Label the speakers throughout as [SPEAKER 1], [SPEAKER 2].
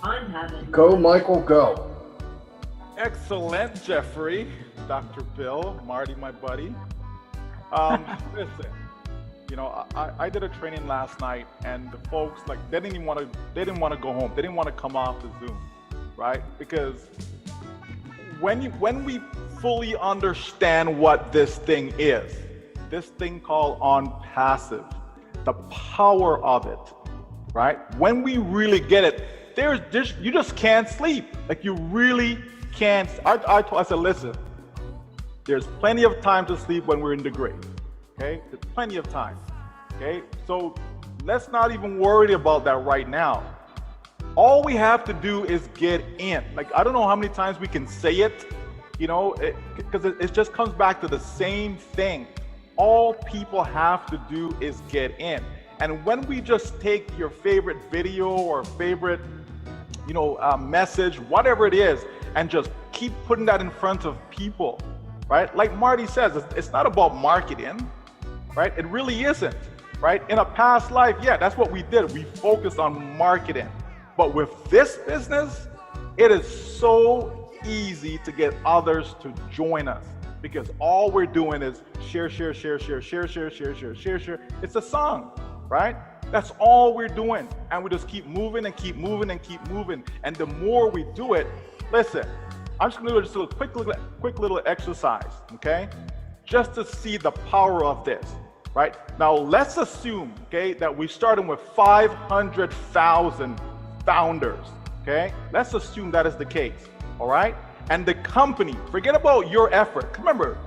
[SPEAKER 1] I'm having.
[SPEAKER 2] Go, Michael, go.
[SPEAKER 3] Excellent, Jeffrey, Dr. Bill, Marty, my buddy. Listen, I did a training last night, and the folks they didn't want to go home. They didn't want to come off the Zoom, right? Because when we fully understand what this thing is, this thing called on passive, the power of it, right? When we really get it, you just can't sleep. You really can't. I said, listen, there's plenty of time to sleep when we're in the grave. Okay, there's plenty of time. Okay, so let's not even worry about that right now. All we have to do is get in. I don't know how many times we can say it, because it just comes back to the same thing. All people have to do is get in. And when we just take your favorite video or favorite, message, whatever it is, and just keep putting that in front of people, right? Like Marty says, it's not about marketing, right? It really isn't, right? In a past life, yeah, that's what we did. We focused on marketing. But with this business, it is so easy to get others to join us, because all we're doing is share. It's a song, right? That's all we're doing. And we just keep moving and keep moving and keep moving. And the more we do it, listen, I'm just gonna do a quick little exercise, okay? Just to see the power of this, right? Now let's assume, okay, that we're starting with 500,000 founders, okay? Let's assume that is the case, all right? And the company, forget about your effort. Remember,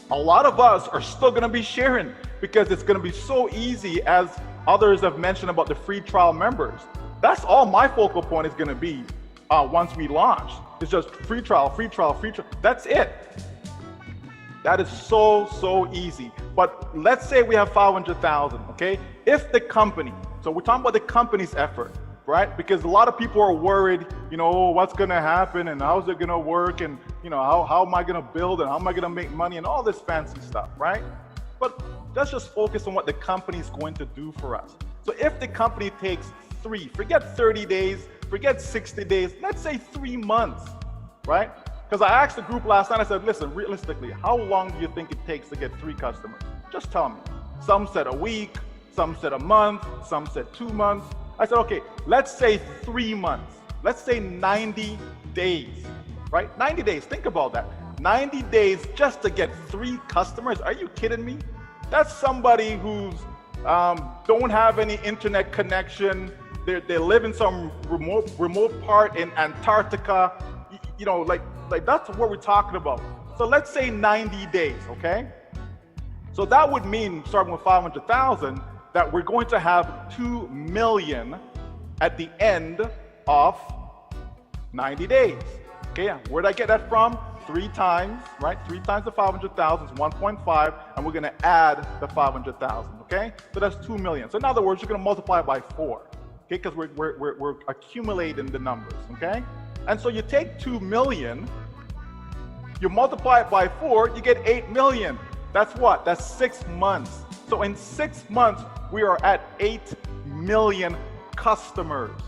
[SPEAKER 3] a lot of us are still gonna be sharing, because it's gonna be so easy, as others have mentioned about the free trial members. That's all my focal point is gonna be once we launch. It's just free trial. That's it. That is so easy. But let's say we have 500,000, okay? If the company, so we're talking about the company's effort, right? Because a lot of people are worried, what's gonna happen and how's it gonna work, and how am I gonna build and how am I gonna make money and all this fancy stuff, right? But let's just focus on what the company is going to do for us. So if the company takes forget 30 days, forget 60 days, let's say 3 months, right? Because I asked the group last night, I said, listen, realistically, how long do you think it takes to get 3 customers? Just tell me. Some said a week, some said a month, some said 2 months. I said, okay, let's say 3 months. Let's say 90 days, right? 90 days, think about that. 90 days just to get 3 customers? Are you kidding me? That's somebody who's don't have any internet connection. They live in some remote part in Antarctica. That's what we're talking about. So let's say 90 days, okay? So that would mean, starting with 500,000, that we're going to have 2 million at the end of 90 days. Okay, where'd I get that from? 3 times, right? 3 times the 500,000 is 1.5, and we're gonna add the 500,000, okay? So that's 2 million. So in other words, you're gonna multiply it by 4, okay? Because we're accumulating the numbers, okay? And so you take 2 million, you multiply it by 4, you get 8 million. That's what? That's 6 months. So in 6 months, we are at 8 million customers.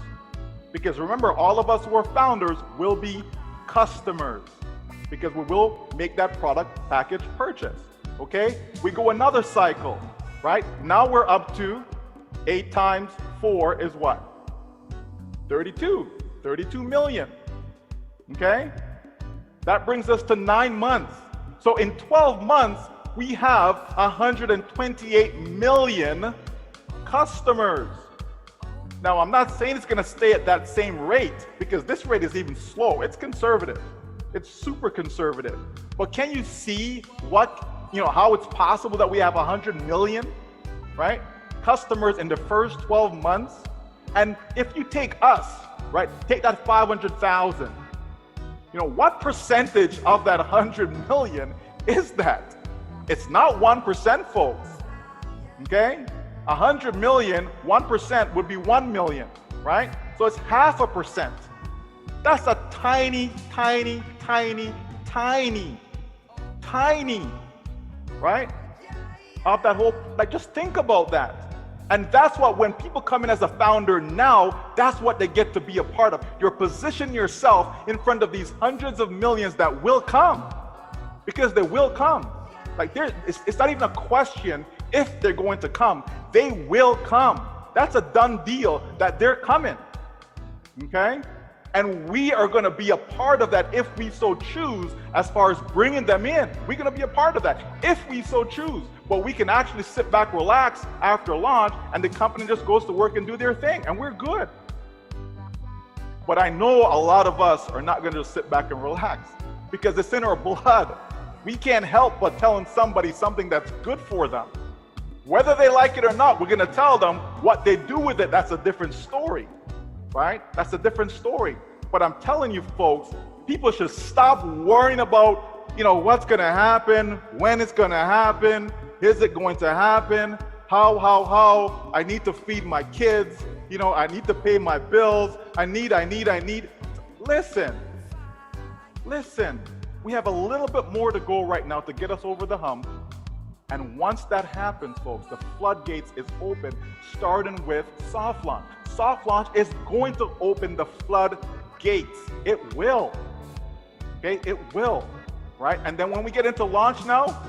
[SPEAKER 3] Because remember, all of us who are founders will be customers, because we will make that product package purchase, okay? We go another cycle, right? Now we're up to 8 times 4 is what? 32 million, okay? That brings us to 9 months. So in 12 months, we have 128 million customers. Now, I'm not saying it's gonna stay at that same rate, because this rate is even slow. It's conservative. It's super conservative. But can you see how it's possible that we have 100 million, right, customers in the first 12 months? And if you take us, right, take that 500,000, what percentage of that 100 million is that? It's not 1%, folks, okay? 100 million, 1% would be 1 million, right? So it's 0.5%. That's a tiny, right? Of that whole, just think about that. And that's what, when people come in as a founder now, that's what they get to be a part of. You're positioning yourself in front of these hundreds of millions that will come, because they will come. Like it's not even a question if they're going to come. They will come. That's a done deal that they're coming, okay? And we are gonna be a part of that if we so choose, as far as bringing them in. We're gonna be a part of that if we so choose. But we can actually sit back, relax after launch, and the company just goes to work and do their thing, and we're good. But I know a lot of us are not gonna just sit back and relax, because it's in our blood. We can't help but telling somebody something that's good for them. Whether they like it or not, we're gonna tell them. What they do with it, that's a different story, right? That's a different story. But I'm telling you folks, people should stop worrying about, what's gonna happen, when it's gonna happen, is it going to happen, how, I need to feed my kids, I need to pay my bills, I need. Listen, we have a little bit more to go right now to get us over the hump. And once that happens, folks, the floodgates is open, starting with soft launch. Soft launch is going to open the floodgates. It will, okay? It will, right? And then when we get into launch now,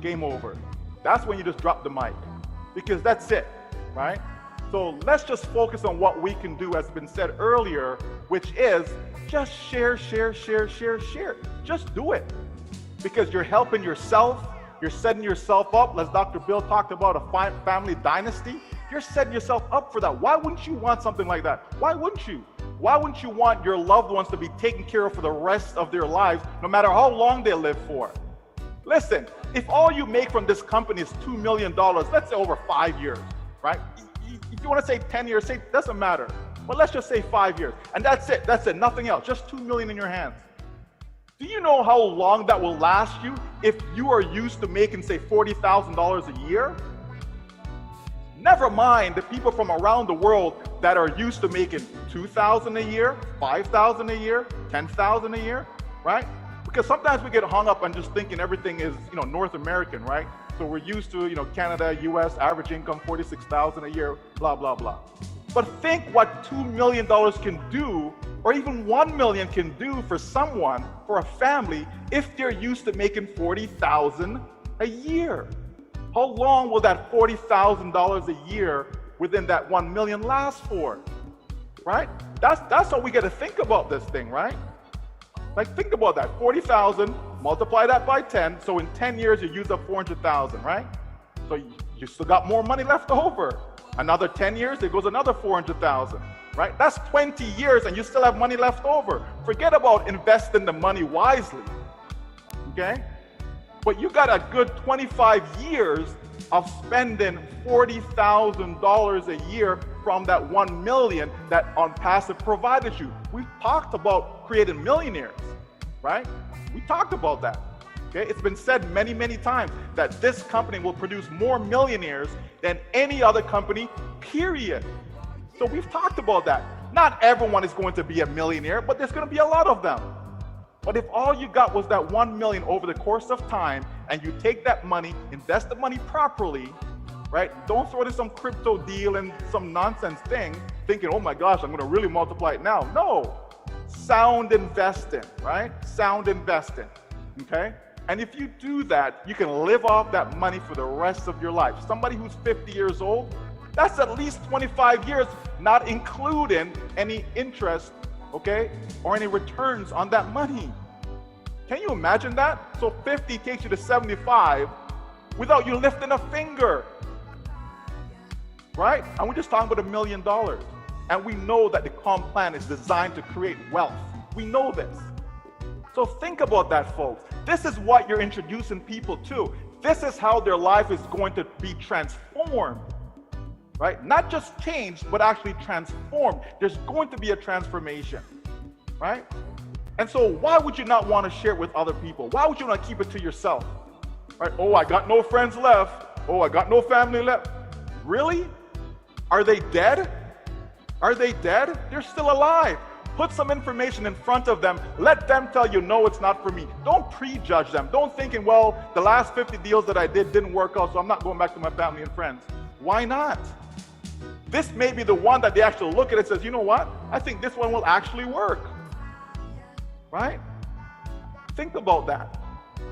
[SPEAKER 3] game over. That's when you just drop the mic, because that's it, right? So let's just focus on what we can do, as has been said earlier, which is just share. Just do it, because you're helping yourself. You're setting yourself up, as Dr. Bill talked about, a family dynasty. You're setting yourself up for that. Why wouldn't you want something like that? Why wouldn't you? Why wouldn't you want your loved ones to be taken care of for the rest of their lives, no matter how long they live for? Listen, if all you make from this company is $2 million, let's say over 5 years, right? If you want to say 10 years, say, doesn't matter. But let's just say 5 years. And that's it, nothing else, just $2 million in your hands. Do you know how long that will last you if you are used to making, say, $40,000 a year? Never mind the people from around the world that are used to making $2,000 a year, $5,000 a year, $10,000 a year, right? Because sometimes we get hung up on just thinking everything is, North American, right? So we're used to, Canada, US, average income, $46,000 a year, blah, blah, blah. But think what $2 million can do, or even $1 million can do for someone, for a family, if they're used to making $40,000 a year. How long will that $40,000 a year within that 1 million last for? Right? That's how we got to think about this thing, right? Like, think about that. 40,000, multiply that by 10. So in 10 years, you use up 400,000, right? So you still got more money left over. Another 10 years, there goes another 400,000, right? That's 20 years and you still have money left over. Forget about investing the money wisely, okay? But you got a good 25 years of spending $40,000 a year from that 1 million that OnPassive provided you. We talked about creating millionaires, right? We talked about that. Okay, it's been said many, many times that this company will produce more millionaires than any other company, period. So we've talked about that. Not everyone is going to be a millionaire, but there's going to be a lot of them. But if all you got was that 1 million over the course of time, and you take that money, invest the money properly, right? Don't throw it in some crypto deal and some nonsense thing, thinking, oh my gosh, I'm going to really multiply it now. No, sound investing, right? Sound investing, okay? And if you do that, you can live off that money for the rest of your life. Somebody who's 50 years old, that's at least 25 years, not including any interest, okay, or any returns on that money. Can you imagine that? So 50 takes you to 75 without you lifting a finger, right? And we're just talking about $1 million. And we know that the comp plan is designed to create wealth. We know this. So think about that, folks. This is what you're introducing people to. This is how their life is going to be transformed, right? Not just changed, but actually transformed. There's going to be a transformation, right? And so why would you not want to share it with other people? Why would you not keep it to yourself, right? Oh, I got no friends left. Oh, I got no family left. Really? Are they dead? Are they dead? They're still alive. Put some information in front of them. Let them tell you, no, it's not for me. Don't prejudge them. Don't thinking, well, the last 50 deals that I did didn't work out, so I'm not going back to my family and friends. Why not? This may be the one that they actually look at and says, you know what? I think this one will actually work. Right? Think about that.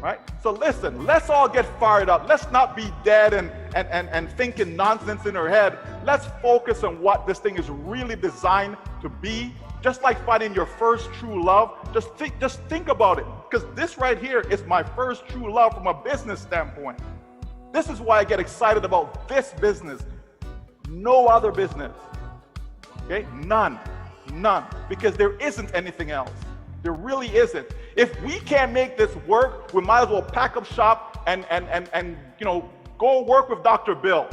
[SPEAKER 3] Right? So listen, let's all get fired up. Let's not be dead and thinking nonsense in our head. Let's focus on what this thing is really designed to be. Just like finding your first true love, just think about it. Because this right here is my first true love from a business standpoint. This is why I get excited about this business. No other business. Okay? None. Because there isn't anything else. There really isn't. If we can't make this work, we might as well pack up shop and go work with Dr. Bill,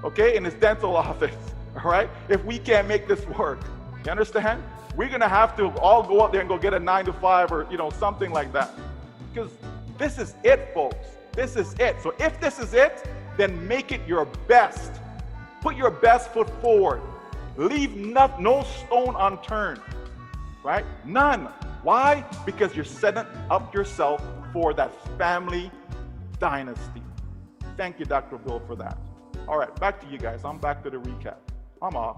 [SPEAKER 3] okay, in his dental office. All right? If we can't make this work. You understand? We're gonna have to all go out there and go get a 9-to-5 or something like that. Because this is it, folks. This is it. So if this is it, then make it your best. Put your best foot forward. Leave no stone unturned. Right? None. Why? Because you're setting up yourself for that family dynasty. Thank you, Dr. Bill, for that. All right, back to you guys. I'm back to the recap. I'm off.